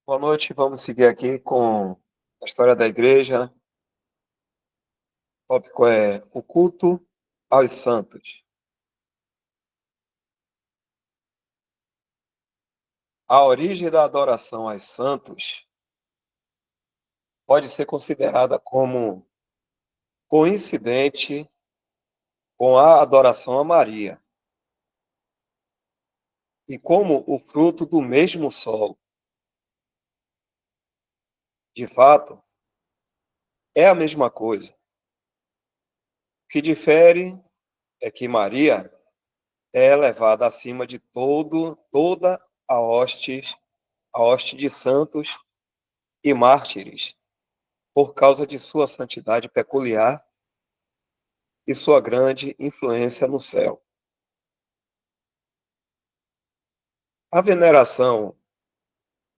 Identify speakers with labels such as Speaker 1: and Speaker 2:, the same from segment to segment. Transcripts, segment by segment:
Speaker 1: Boa noite, vamos seguir aqui com a história da igreja. O tópico é o culto aos santos. A origem da adoração aos santos pode ser considerada como coincidente com a adoração a Maria e como o fruto do mesmo solo. De fato, é a mesma coisa. O que difere é que Maria é elevada acima de toda a hoste de santos e mártires, por causa de sua santidade peculiar e sua grande influência no céu. A veneração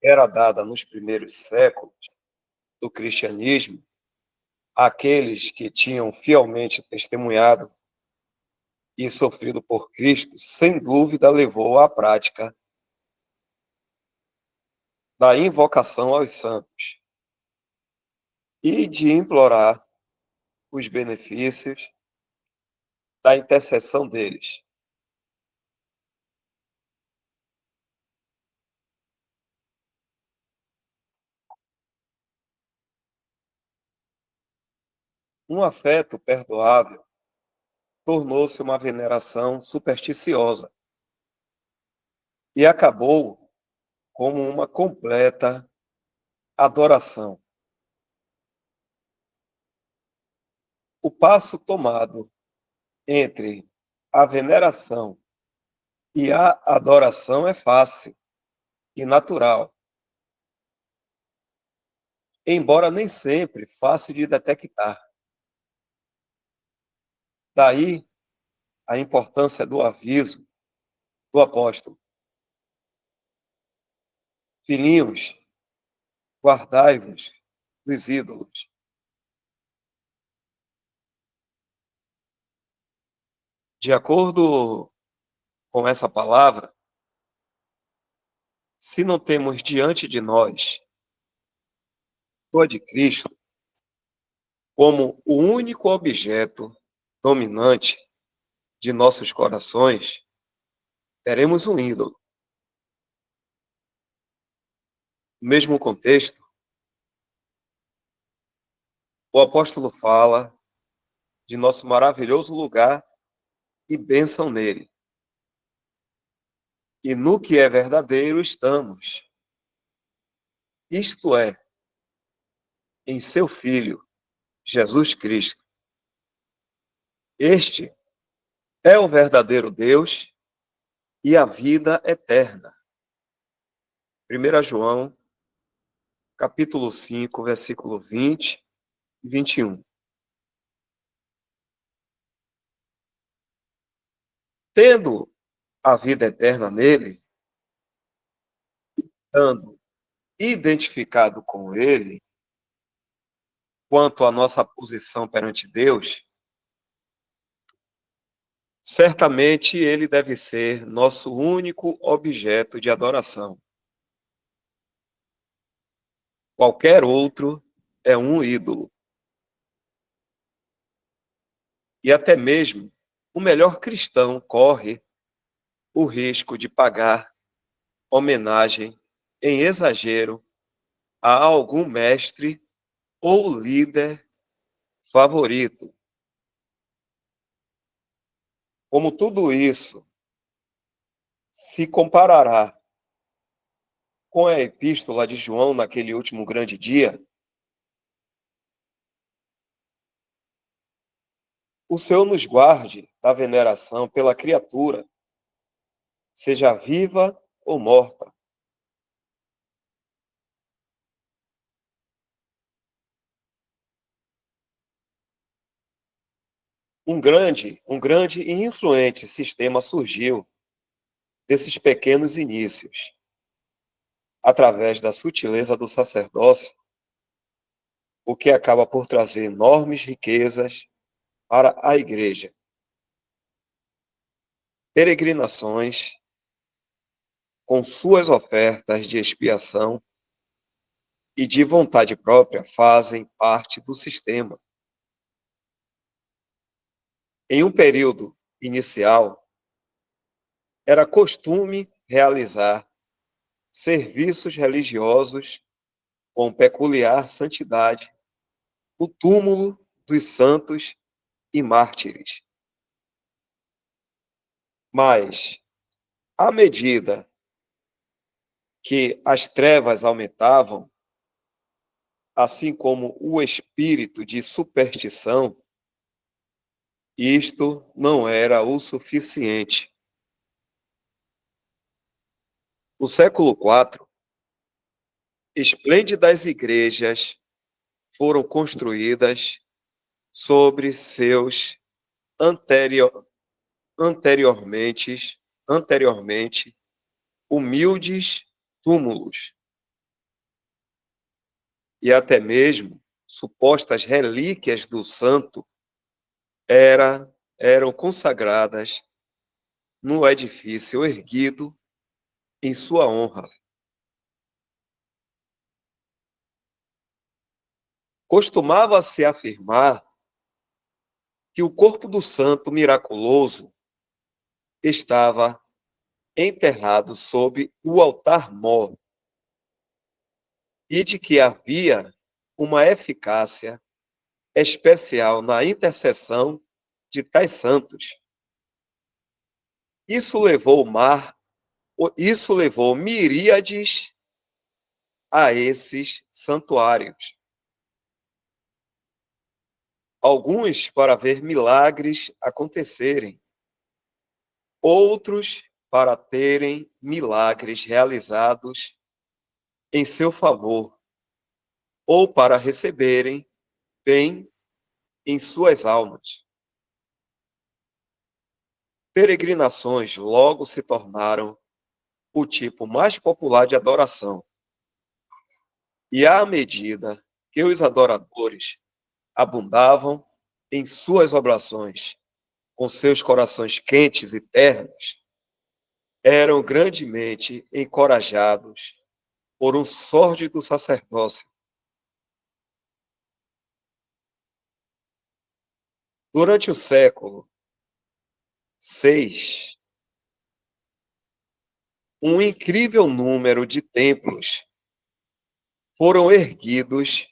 Speaker 1: era dada nos primeiros séculos do cristianismo àqueles que tinham fielmente testemunhado e sofrido por Cristo, sem dúvida levou à prática da invocação aos santos e de implorar os benefícios da intercessão deles. Um afeto perdoável tornou-se uma veneração supersticiosa e acabou como uma completa adoração. O passo tomado entre a veneração e a adoração é fácil e natural, embora nem sempre fácil de detectar. Daí a importância do aviso do apóstolo: filhinhos, guardai-vos dos ídolos. De acordo com essa palavra, se não temos diante de nós a de Cristo como o único objeto dominante de nossos corações, teremos um ídolo. No mesmo contexto, o apóstolo fala de nosso maravilhoso lugar e bênção nele. E no que é verdadeiro estamos. Isto é, em seu Filho, Jesus Cristo. Este é o verdadeiro Deus e a vida eterna. 1 João, capítulo 5, versículo 20 e 21. Tendo a vida eterna nele, estando identificado com ele, quanto à nossa posição perante Deus, certamente ele deve ser nosso único objeto de adoração. Qualquer outro é um ídolo. E até mesmo o melhor cristão corre o risco de pagar homenagem em exagero a algum mestre ou líder favorito. Como tudo isso se comparará com a epístola de João naquele último grande dia, o Senhor nos guarde da veneração pela criatura, seja viva ou morta. Um grande e influente sistema surgiu desses pequenos inícios, através da sutileza do sacerdócio, o que acaba por trazer enormes riquezas para a igreja. Peregrinações, com suas ofertas de expiação, e de vontade própria fazem parte do sistema. Em um período inicial, era costume realizar serviços religiosos com peculiar santidade no túmulo dos santos e mártires. Mas, à medida que as trevas aumentavam, assim como o espírito de superstição, isto não era o suficiente. No século IV, esplêndidas igrejas foram construídas sobre seus anterior, anteriormente humildes túmulos e até mesmo supostas relíquias do santo eram consagradas no edifício erguido em sua honra. Costumava-se afirmar que o corpo do santo miraculoso estava enterrado sob o altar-mor e de que havia uma eficácia especial na intercessão de tais santos. Isso levou miríades a esses santuários. Alguns para ver milagres acontecerem, outros para terem milagres realizados em seu favor, ou para receberem bem em suas almas. Peregrinações logo se tornaram o tipo mais popular de adoração. E à medida que os adoradores abundavam em suas oblações, com seus corações quentes e ternos, eram grandemente encorajados por um sórdido sacerdócio. Durante o século VI, um incrível número de templos foram erguidos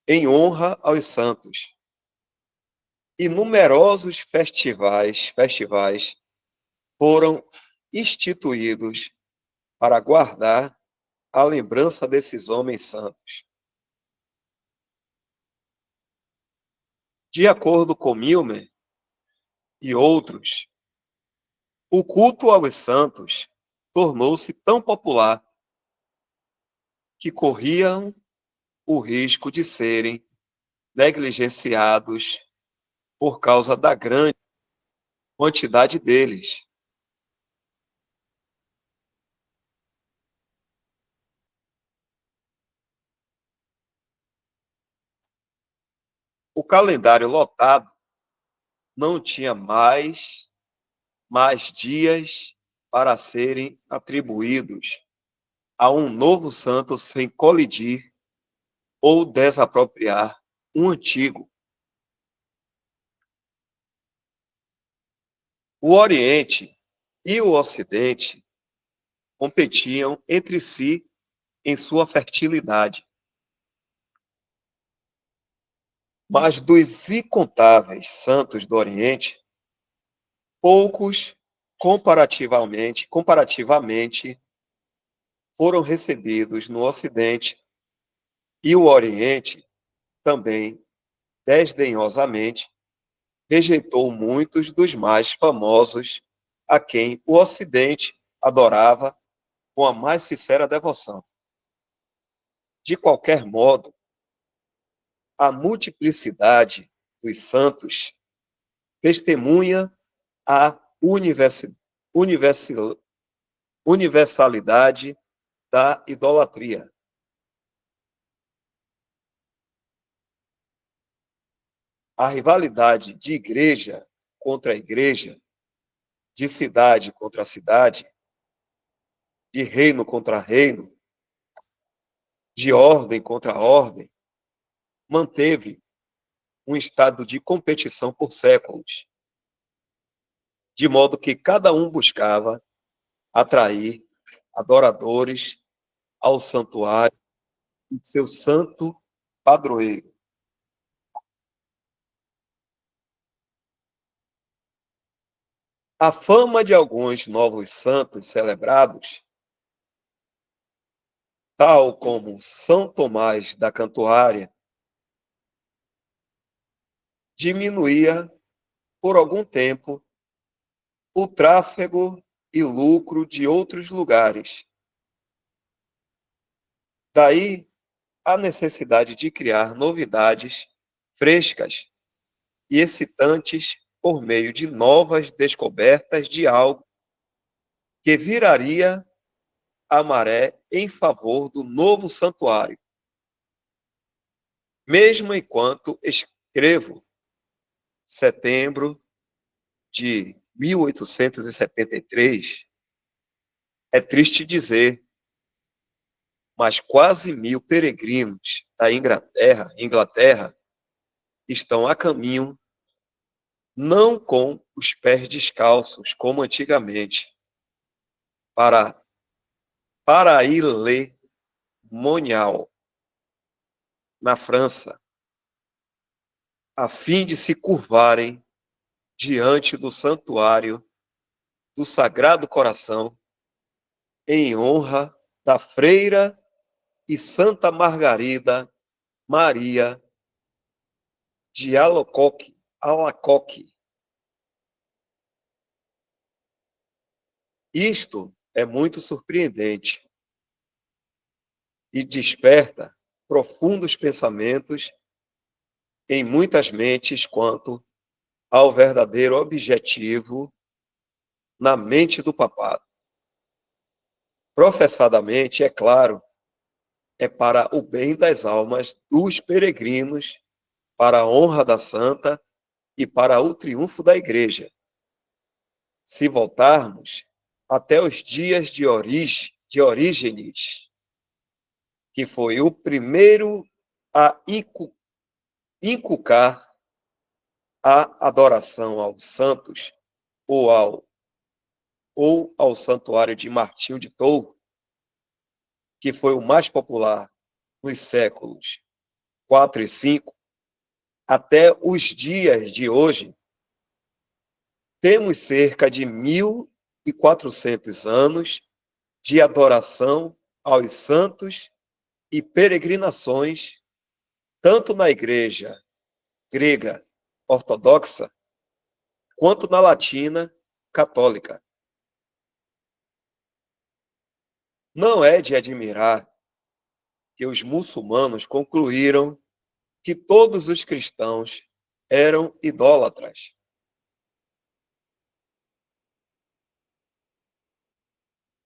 Speaker 1: em honra aos santos. E numerosos festivais foram instituídos para guardar a lembrança desses homens santos. De acordo com Milner e outros, o culto aos santos tornou-se tão popular que corriam o risco de serem negligenciados por causa da grande quantidade deles. O calendário lotado não tinha mais dias para serem atribuídos a um novo santo sem colidir ou desapropriar um antigo. O Oriente e o Ocidente competiam entre si em sua fertilidade. Mas dos incontáveis santos do Oriente, poucos comparativamente foram recebidos no Ocidente, e o Oriente também desdenhosamente rejeitou muitos dos mais famosos a quem o Ocidente adorava com a mais sincera devoção. De qualquer modo, a multiplicidade dos santos testemunha a universalidade da idolatria. A rivalidade de igreja contra igreja, de cidade contra cidade, de reino contra reino, de ordem contra ordem, manteve um estado de competição por séculos, de modo que cada um buscava atrair adoradores ao santuário de seu santo padroeiro. A fama de alguns novos santos celebrados, tal como São Tomás da Cantuária, diminuía por algum tempo o tráfego e lucro de outros lugares. Daí a necessidade de criar novidades frescas e excitantes por meio de novas descobertas de algo que viraria a maré em favor do novo santuário. Mesmo enquanto escrevo, setembro de 1873, é triste dizer, mas quase 1.000 peregrinos da Inglaterra estão a caminho, não com os pés descalços, como antigamente, para Ille-Monial, na França, a fim de se curvarem diante do santuário do Sagrado Coração, em honra da freira e Santa Margarida Maria de Alacoque. Isto é muito surpreendente e desperta profundos pensamentos em muitas mentes quanto ao verdadeiro objetivo na mente do papado. Professadamente, é claro, é para o bem das almas dos peregrinos, para a honra da santa e para o triunfo da igreja. Se voltarmos até os dias de Orígenes, que foi o primeiro a inculcar a adoração aos santos ou ao santuário de Martinho de Tours, que foi o mais popular nos séculos 4 e 5, até os dias de hoje, temos cerca de 1.400 anos de adoração aos santos e peregrinações, tanto na igreja grega ortodoxa, quanto na latina católica. Não é de admirar que os muçulmanos concluíram que todos os cristãos eram idólatras.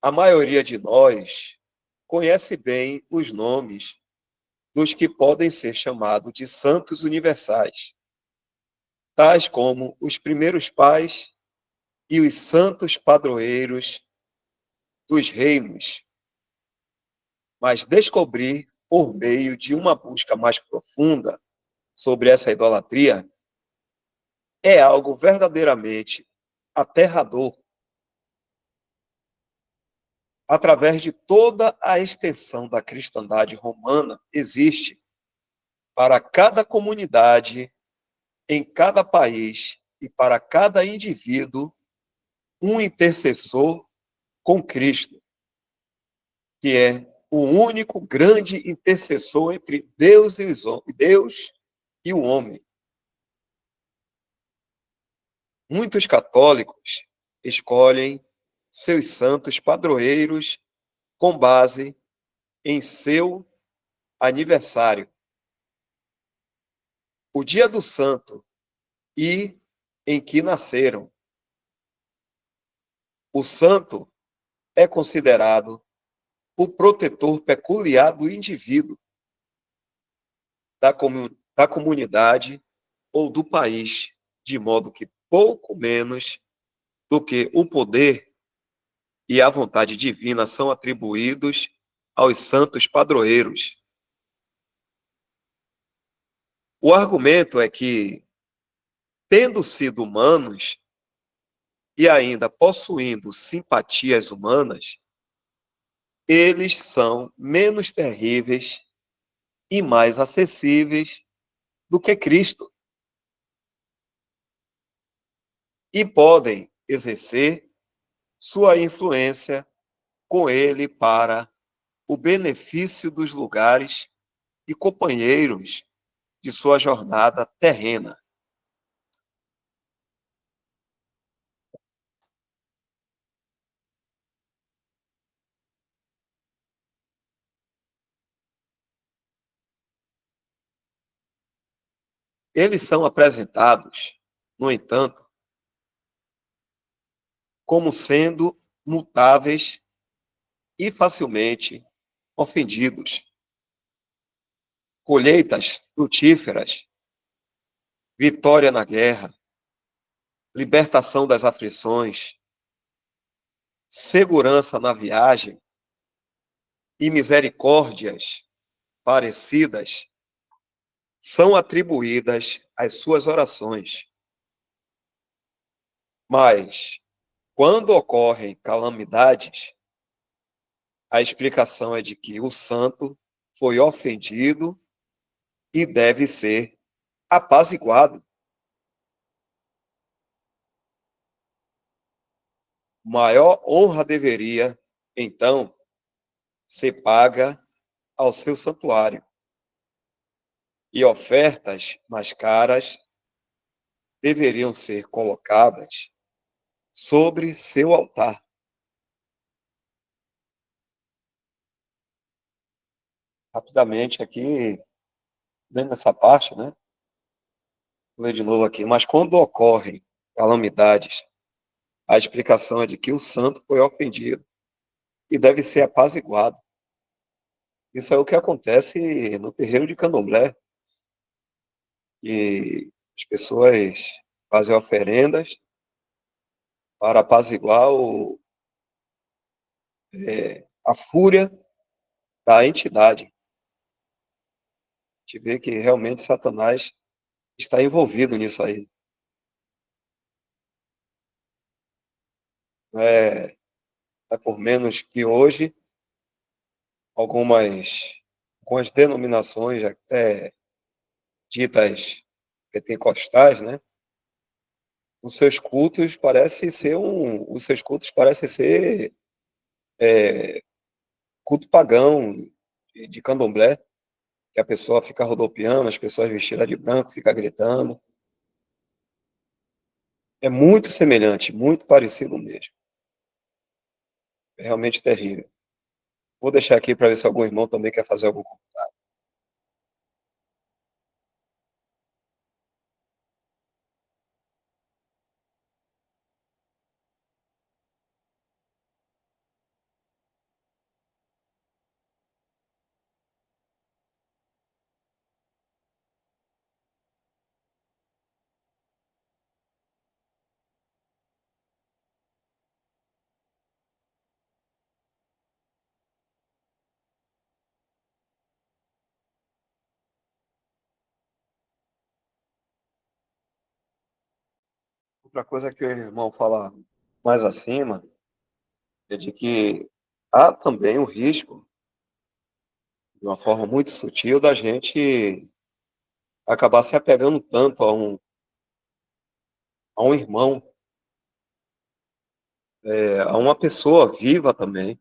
Speaker 1: A maioria de nós conhece bem os nomes dos que podem ser chamados de santos universais, tais como os primeiros pais e os santos padroeiros dos reinos. Mas descobrir, por meio de uma busca mais profunda sobre essa idolatria, é algo verdadeiramente aterrador. Através de toda a extensão da cristandade romana, existe, para cada comunidade, em cada país e para cada indivíduo, um intercessor com Cristo, que é o único grande intercessor entre Deus e o homem. Muitos católicos escolhem seus santos padroeiros com base em seu aniversário, o dia do santo e em que nasceram. O santo é considerado o protetor peculiar do indivíduo, da comunidade ou do país, de modo que pouco menos do que o poder e a vontade divina são atribuídos aos santos padroeiros. O argumento é que, tendo sido humanos e ainda possuindo simpatias humanas, eles são menos terríveis e mais acessíveis do que Cristo e podem exercer sua influência com ele para o benefício dos lugares e companheiros de sua jornada terrena. Eles são apresentados, no entanto, como sendo mutáveis e facilmente ofendidos. Colheitas frutíferas, vitória na guerra, libertação das aflições, segurança na viagem e misericórdias parecidas são atribuídas às suas orações. Mas, quando ocorrem calamidades, a explicação é de que o santo foi ofendido e deve ser apaziguado. Maior honra deveria, então, ser paga ao seu santuário, e ofertas mais caras deveriam ser colocadas sobre seu altar. Rapidamente aqui, dentro dessa parte, né? Vou ler de novo aqui. Mas quando ocorrem calamidades, a explicação é de que o santo foi ofendido e deve ser apaziguado. Isso é o que acontece no terreiro de Candomblé, e as pessoas fazem oferendas para apaziguar a fúria da entidade. A gente vê que realmente Satanás está envolvido nisso aí. Não é por menos que hoje algumas denominações até ditas pentecostais, né? Os seus cultos parecem ser culto pagão de candomblé, que a pessoa fica rodopiando, as pessoas vestidas de branco, fica gritando. É muito semelhante, muito parecido mesmo. É realmente terrível. Vou deixar aqui para ver se algum irmão também quer fazer algum comentário. Outra coisa que o irmão fala mais acima é de que há também o risco, de uma forma muito sutil, da gente acabar se apegando tanto a um irmão, a uma pessoa viva também,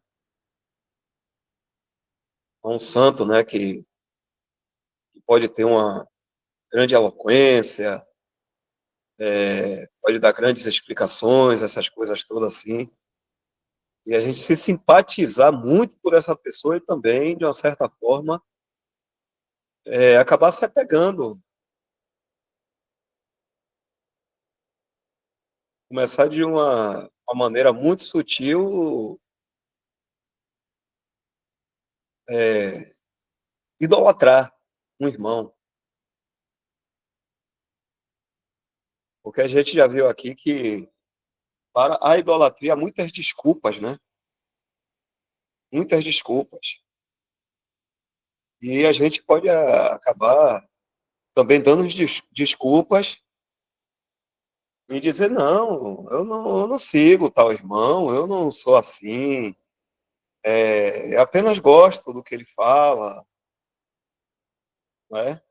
Speaker 1: a um santo, né, que pode ter uma grande eloquência, pode dar grandes explicações, essas coisas todas assim, e a gente se simpatizar muito por essa pessoa e também, de uma certa forma, acabar se apegando, começar de uma maneira muito sutil, é, idolatrar um irmão. Porque a gente já viu aqui que para a idolatria há muitas desculpas, né? Muitas desculpas. E a gente pode acabar também dando desculpas e dizer, não, eu não sigo tal irmão, eu não sou assim, eu apenas gosto do que ele fala, né?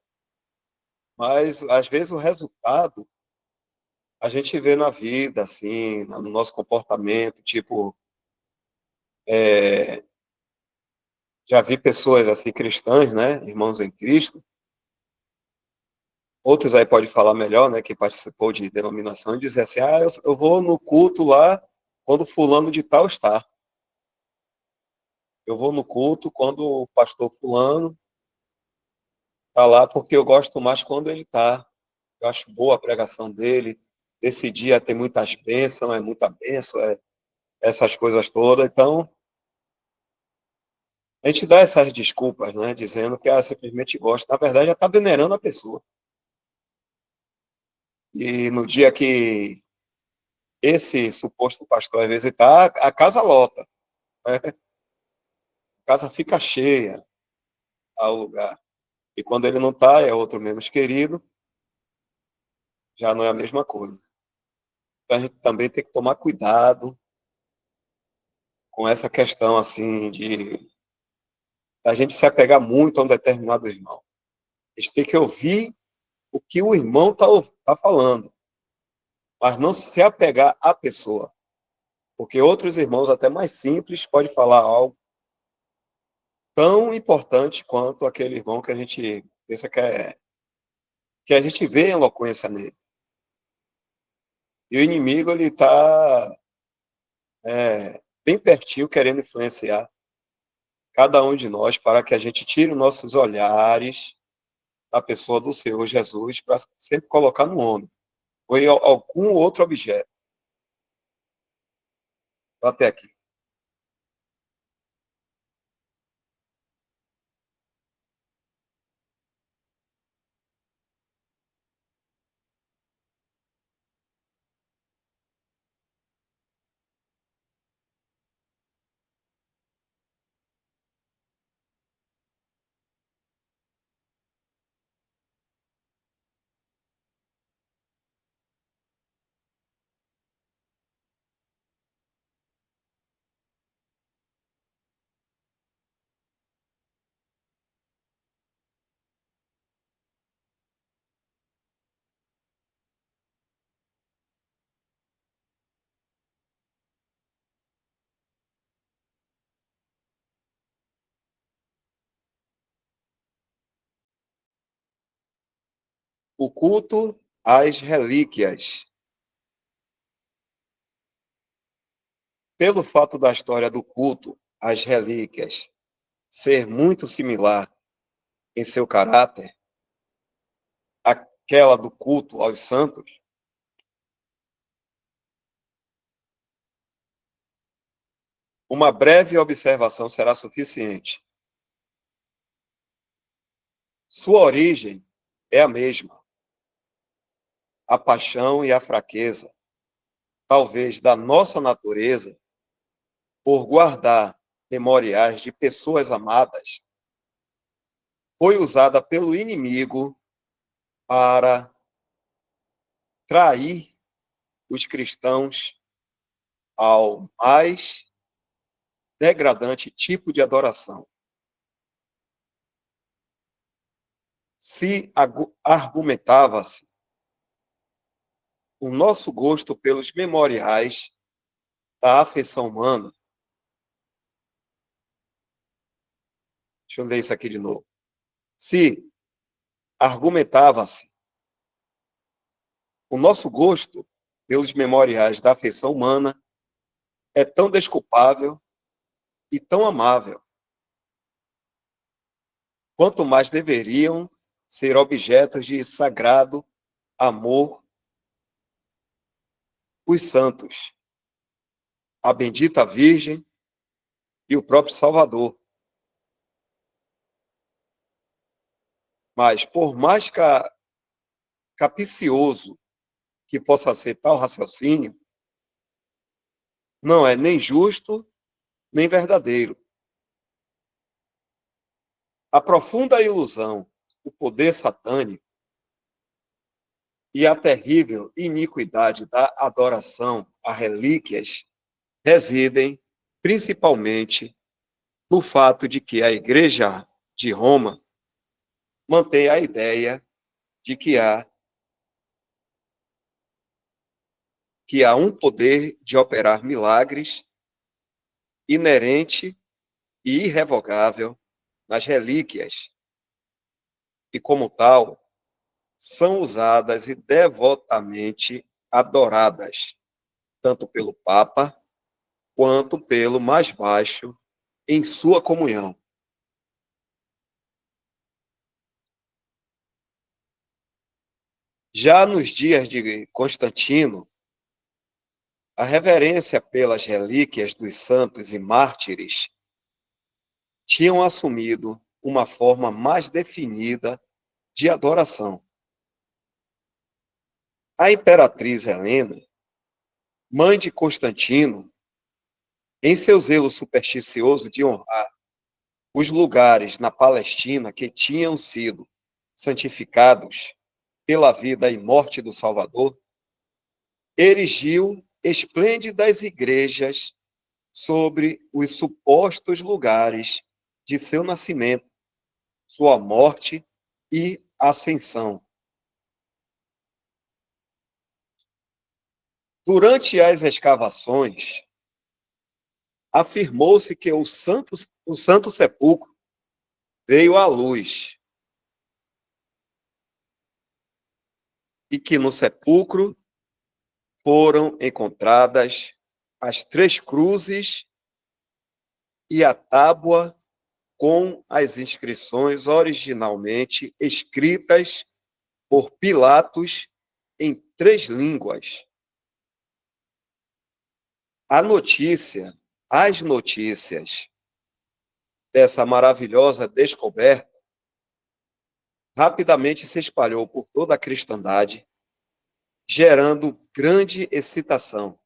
Speaker 1: Mas, às vezes, o resultado a gente vê na vida, assim, no nosso comportamento, tipo, é, já vi pessoas, assim, cristãs, né, irmãos em Cristo, outros aí pode falar melhor, né, que participou de denominação, e dizer assim, eu vou no culto lá quando fulano de tal está. Eu vou no culto quando o pastor fulano está lá, porque eu gosto mais quando ele está. Eu acho boa a pregação dele. Esse dia tem muitas bênçãos, é muita bênção, essas coisas todas. Então, a gente dá essas desculpas, né, dizendo que simplesmente gosta. Na verdade, já está venerando a pessoa. E no dia que esse suposto pastor, às vezes, está, a casa lota, né? A casa fica cheia ao lugar. E quando ele não está, é outro menos querido, já não é a mesma coisa. Então, a gente também tem que tomar cuidado com essa questão, assim, de a gente se apegar muito a um determinado irmão. A gente tem que ouvir o que o irmão está falando, mas não se apegar à pessoa. Porque outros irmãos, até mais simples, podem falar algo tão importante quanto aquele irmão que a gente pensa que a gente vê eloquência nele. E o inimigo, ele está bem pertinho, querendo influenciar cada um de nós para que a gente tire os nossos olhares da pessoa do Senhor Jesus para sempre colocar no homem ou em algum outro objeto. Até aqui. O culto às relíquias. Pelo fato da história do culto às relíquias ser muito similar em seu caráter àquela do culto aos santos, uma breve observação será suficiente. Sua origem é a mesma, a paixão e a fraqueza, talvez da nossa natureza, por guardar memoriais de pessoas amadas, foi usada pelo inimigo para trair os cristãos ao mais degradante tipo de adoração. Se argumentava-se o nosso gosto pelos memoriais da afeição humana. Deixa eu ler isso aqui de novo. Se argumentava-se o nosso gosto pelos memoriais da afeição humana é tão desculpável e tão amável, quanto mais deveriam ser objetos de sagrado amor os santos, a bendita Virgem e o próprio Salvador. Mas, por mais capicioso que possa ser tal raciocínio, não é nem justo, nem verdadeiro. A profunda ilusão, o poder satânico, e a terrível iniquidade da adoração a relíquias residem principalmente no fato de que a Igreja de Roma mantém a ideia de que há um poder de operar milagres inerente e irrevogável nas relíquias, e como tal, são usadas e devotamente adoradas, tanto pelo Papa quanto pelo mais baixo em sua comunhão. Já nos dias de Constantino, a reverência pelas relíquias dos santos e mártires tinham assumido uma forma mais definida de adoração. A imperatriz Helena, mãe de Constantino, em seu zelo supersticioso de honrar os lugares na Palestina que tinham sido santificados pela vida e morte do Salvador, erigiu esplêndidas igrejas sobre os supostos lugares de seu nascimento, sua morte e ascensão. Durante as escavações, afirmou-se que o Santo Sepulcro veio à luz e que no sepulcro foram encontradas as 3 cruzes e a tábua com as inscrições originalmente escritas por Pilatos em 3 línguas. As notícias dessa maravilhosa descoberta rapidamente se espalhou por toda a cristandade, gerando grande excitação.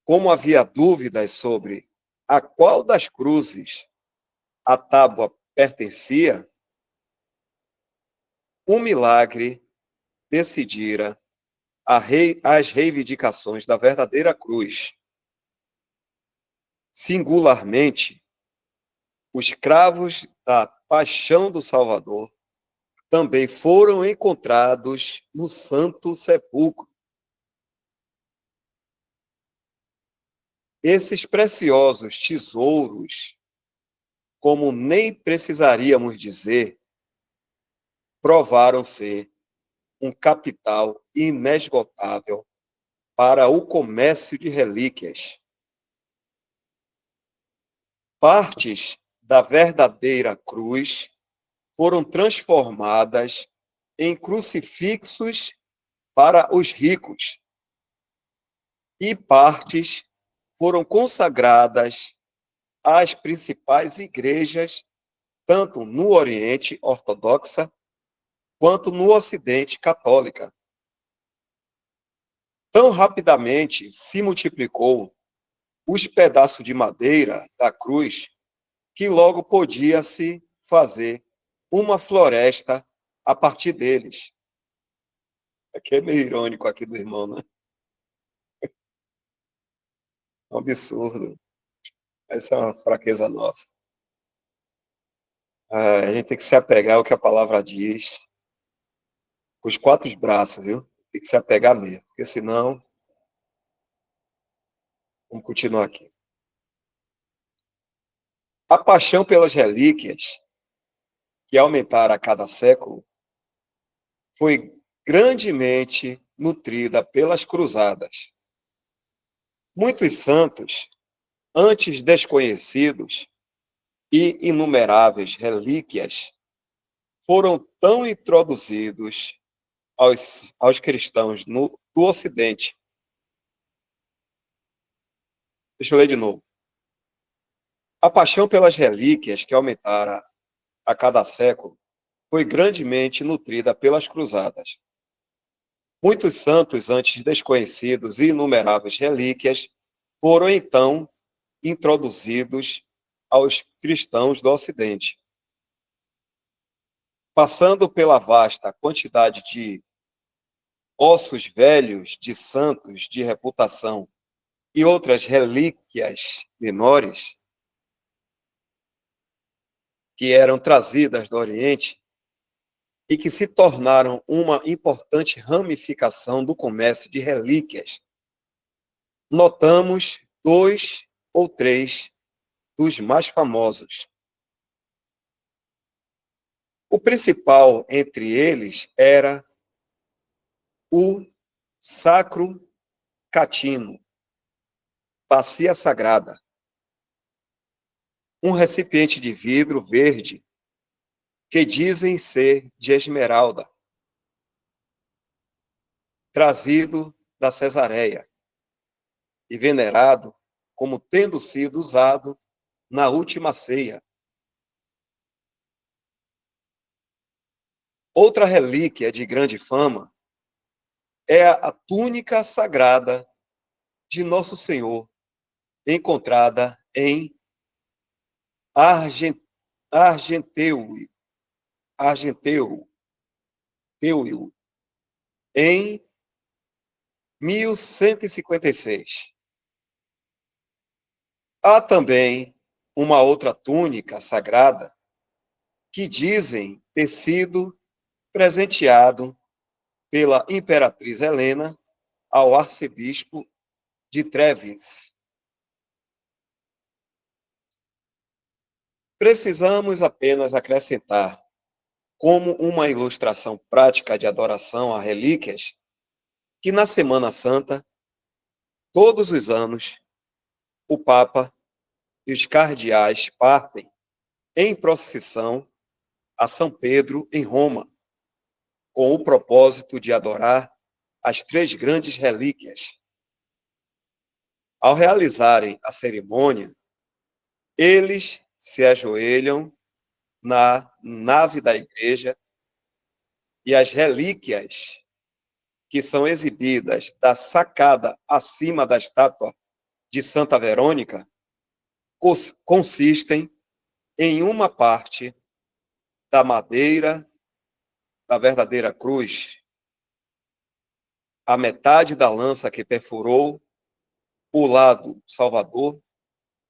Speaker 1: Como havia dúvidas sobre a qual das cruzes a tábua pertencia, um milagre decidira as reivindicações da verdadeira cruz. Singularmente, os cravos da paixão do Salvador também foram encontrados no Santo Sepulcro. Esses preciosos tesouros, como nem precisaríamos dizer, provaram ser um capital inesgotável para o comércio de relíquias. Partes da verdadeira cruz foram transformadas em crucifixos para os ricos, e partes foram consagradas às principais igrejas, tanto no Oriente ortodoxa quanto no Ocidente católica. Tão rapidamente se multiplicou os pedaços de madeira da cruz que logo podia-se fazer uma floresta a partir deles. Aqui é meio irônico aqui do irmão, né? É um absurdo. Essa é uma fraqueza nossa. A gente tem que se apegar ao que a palavra diz, com os 4 braços, viu? Tem que se apegar mesmo, porque senão... Vamos continuar aqui. A paixão pelas relíquias, que aumentara a cada século, foi grandemente nutrida pelas cruzadas. Muitos santos, antes desconhecidos, e inumeráveis relíquias foram tão introduzidos aos cristãos do Ocidente. Deixa eu ler de novo. A paixão pelas relíquias, que aumentara a cada século, foi grandemente nutrida pelas cruzadas. Muitos santos, antes desconhecidos, e inumeráveis relíquias foram então introduzidos aos cristãos do Ocidente. passando pela vasta quantidade de ossos velhos de santos de reputação e outras relíquias menores que eram trazidas do Oriente e que se tornaram uma importante ramificação do comércio de relíquias, notamos 2 ou 3 dos mais famosos. O principal entre eles era o Sacro Catino, bacia sagrada, um recipiente de vidro verde que dizem ser de esmeralda, trazido da Cesareia e venerado como tendo sido usado na última ceia. Outra relíquia de grande fama é a túnica sagrada de Nosso Senhor, encontrada em Argenteu, em 1156. Há também uma outra túnica sagrada que dizem ter sido presenteado pela imperatriz Helena ao arcebispo de Treves. Precisamos apenas acrescentar, como uma ilustração prática de adoração a relíquias, que na Semana Santa, todos os anos, o Papa e os cardeais partem em procissão a São Pedro, em Roma, com o propósito de adorar as 3 grandes relíquias. Ao realizarem a cerimônia, eles se ajoelham na nave da igreja e as relíquias que são exibidas da sacada acima da estátua de Santa Verônica consistem em uma parte da madeira da verdadeira cruz, a metade da lança que perfurou o lado do Salvador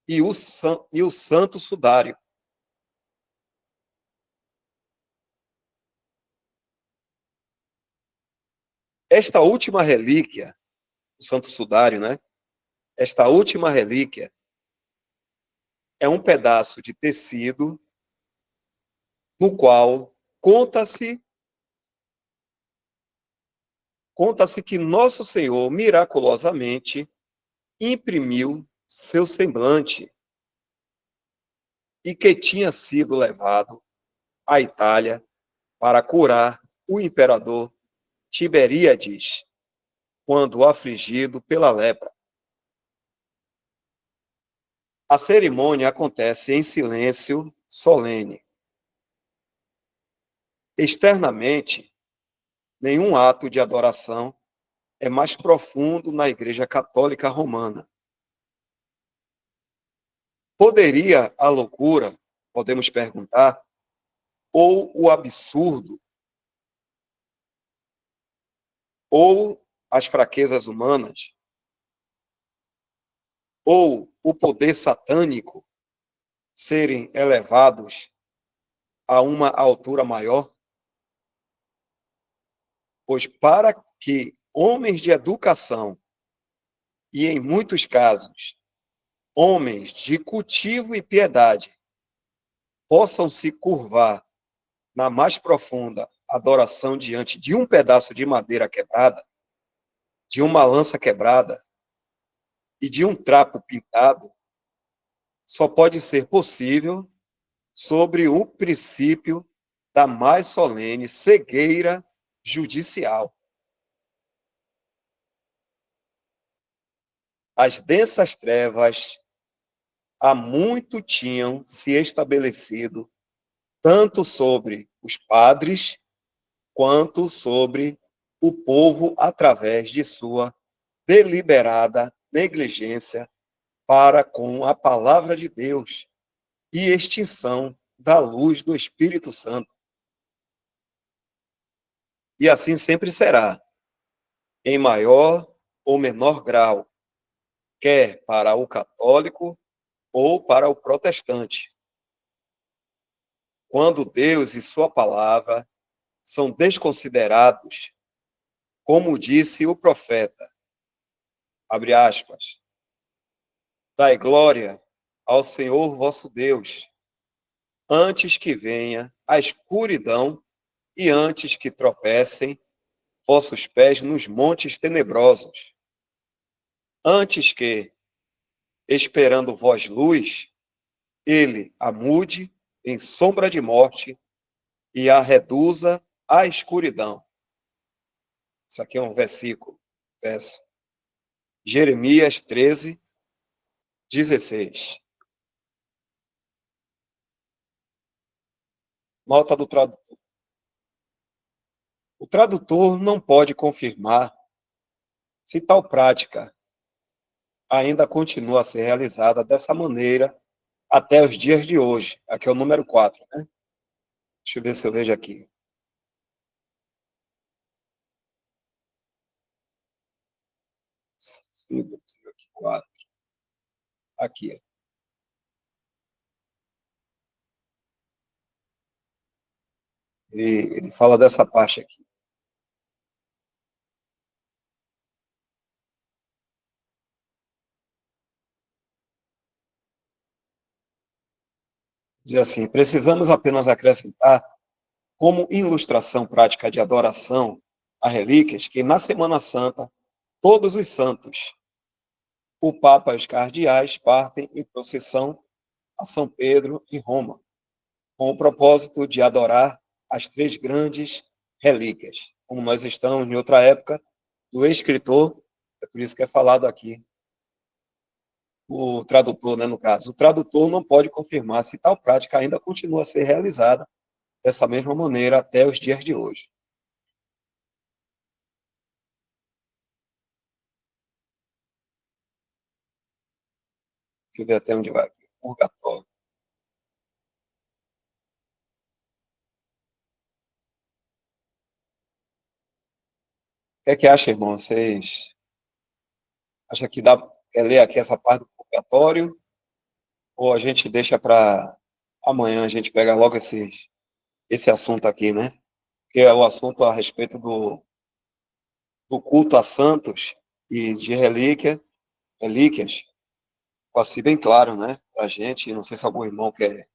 Speaker 1: e o santo sudário. Esta última relíquia, o santo sudário, né? Esta última relíquia é um pedaço de tecido no qual conta-se que Nosso Senhor miraculosamente imprimiu seu semblante e que tinha sido levado à Itália para curar o imperador Tiberíades quando afligido pela lepra. A cerimônia acontece em silêncio solene. Externamente, nenhum ato de adoração é mais profundo na Igreja Católica Romana. Poderia a loucura, podemos perguntar, ou o absurdo, ou as fraquezas humanas, ou o poder satânico serem elevados a uma altura maior? Pois para que homens de educação, e em muitos casos, homens de cultivo e piedade, possam se curvar na mais profunda adoração diante de um pedaço de madeira quebrada, de uma lança quebrada e de um trapo pintado, só pode ser possível sobre o princípio da mais solene cegueira judicial. As densas trevas há muito tinham se estabelecido tanto sobre os padres quanto sobre o povo através de sua deliberada negligência para com a palavra de Deus e extinção da luz do Espírito Santo. e assim sempre será, em maior ou menor grau, quer para o católico ou para o protestante. Quando Deus e sua palavra são desconsiderados, como disse o profeta, abre aspas, dai glória ao Senhor vosso Deus, antes que venha a escuridão e antes que tropecem vossos pés nos montes tenebrosos. Antes que, esperando vós luz, ele a mude em sombra de morte e a reduza à escuridão. Isso aqui é um versículo, verso. Jeremias 13, 16. Nota do tradutor. O tradutor não pode confirmar se tal prática ainda continua a ser realizada dessa maneira até os dias de hoje. Aqui é o número 4, né? Deixa eu ver se eu vejo aqui. Aqui, 4. Aqui. Ele fala dessa parte aqui. Diz assim: precisamos apenas acrescentar, como ilustração prática de adoração a relíquias, que na Semana Santa, todos os santos, o Papa e os cardeais partem em procissão a São Pedro em Roma, com o propósito de adorar as três grandes relíquias. Como nós estamos em outra época do escritor, é por isso que é falado aqui o tradutor, né, no caso. O tradutor não pode confirmar se tal prática ainda continua a ser realizada dessa mesma maneira até os dias de hoje. Deixa eu ver até onde vai aqui. Purgatório. O que é que acha, irmão? Vocês acham que dá quer ler aqui essa parte do purgatório? Ou a gente deixa para amanhã, a gente pega logo esse assunto aqui, né? Que é o assunto a respeito do culto a santos e de relíquias, ficou assim bem claro, né? Para a gente, não sei se algum irmão quer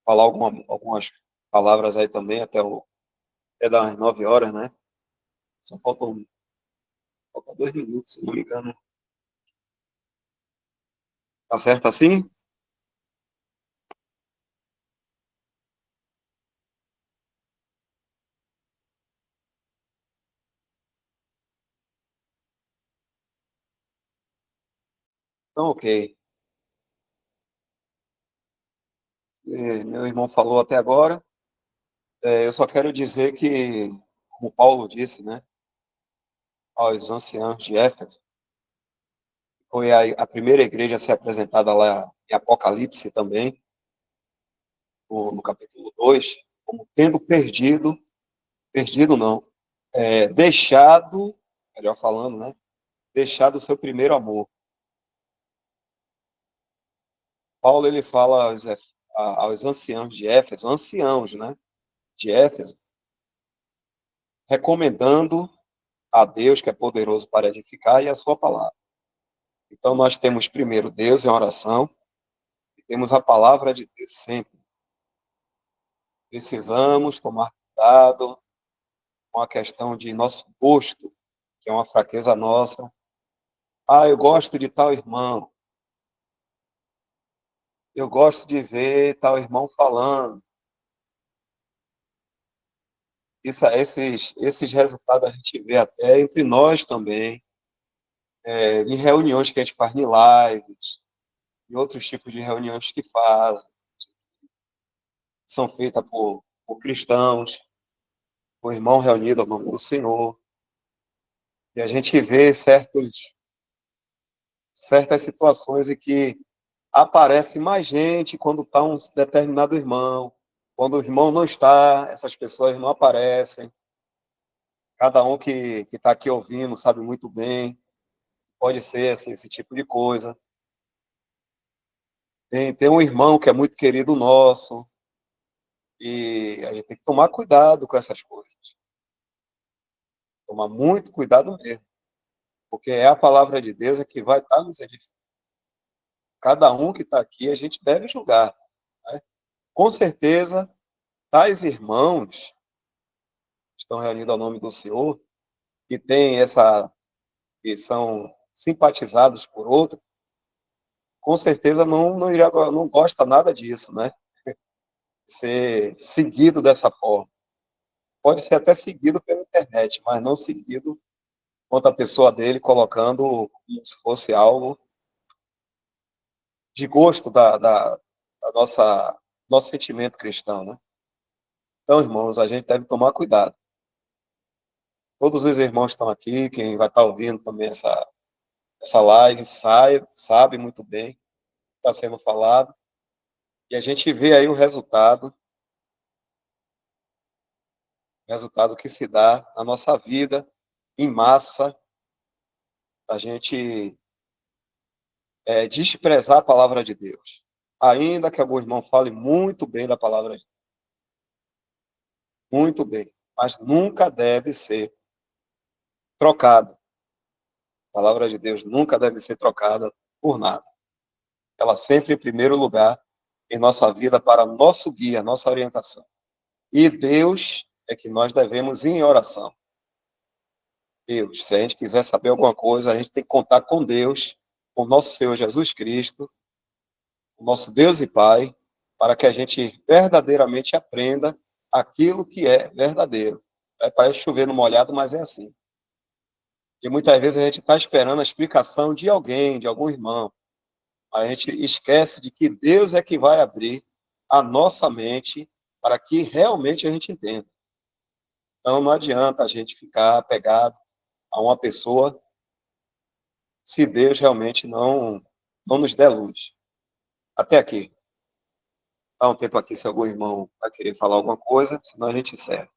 Speaker 1: falar algumas palavras aí também, até das 9 horas, né? Só faltam 2 minutos, se não me engano. Tá certo assim? Então, ok. Meu irmão falou até agora. Eu só quero dizer que, como Paulo disse, né, aos anciãos de Éfeso, foi a primeira igreja a ser apresentada lá em Apocalipse também, no capítulo 2, como tendo perdido não, deixado, melhor falando, né, deixado o seu primeiro amor. Paulo, ele fala aos anciãos de Éfeso, anciãos, né, de Éfeso, recomendando a Deus, que é poderoso para edificar, e a sua palavra. Então, nós temos primeiro Deus em oração, e temos a palavra de Deus sempre. Precisamos tomar cuidado com a questão de nosso gosto, que é uma fraqueza nossa. Ah, eu gosto de tal irmão, eu gosto de ver tal irmão falando. Esses resultados a gente vê até entre nós também, em reuniões que a gente faz em lives, e outros tipos de reuniões que são feitas por cristãos, por irmão reunido ao nome do Senhor. E a gente vê certas situações em que aparece mais gente quando está um determinado irmão. Quando o irmão não está, essas pessoas não aparecem. Cada um que está aqui ouvindo sabe muito bem, pode ser assim, esse tipo de coisa. Tem um irmão que é muito querido nosso, e a gente tem que tomar cuidado com essas coisas. Tomar muito cuidado mesmo, porque é a palavra de Deus é que vai estar nos edificando. Cada um que está aqui, a gente deve julgar, né? Com certeza, tais irmãos que estão reunidos ao nome do Senhor, que tem que são simpatizados por outro, com certeza não gosta nada disso, né? Ser seguido dessa forma. Pode ser até seguido pela internet, mas não seguido quanto a pessoa dele colocando como se fosse algo de gosto da nosso sentimento cristão, né? Então, irmãos, a gente deve tomar cuidado. Todos os irmãos que estão aqui, quem vai estar ouvindo também essa live, sabe muito bem o que está sendo falado, e a gente vê aí o resultado que se dá na nossa vida, em massa, a gente desprezar a palavra de Deus. Ainda que algum irmão fale muito bem da palavra de Deus, muito bem, mas nunca deve ser trocado. A palavra de Deus nunca deve ser trocada por nada. Ela sempre em primeiro lugar em nossa vida para nosso guia, nossa orientação. E Deus é que nós devemos ir em oração. Deus, se a gente quiser saber alguma coisa, a gente tem que contar com Deus, com nosso Senhor Jesus Cristo, o nosso Deus e Pai, para que a gente verdadeiramente aprenda aquilo que é verdadeiro. Parece chover no molhado, mas é assim. E muitas vezes a gente está esperando a explicação de alguém, de algum irmão. A gente esquece de que Deus é que vai abrir a nossa mente para que realmente a gente entenda. Então, não adianta a gente ficar apegado a uma pessoa se Deus realmente não nos der luz. Até aqui. Dá um tempo aqui se algum irmão vai querer falar alguma coisa, senão a gente encerra.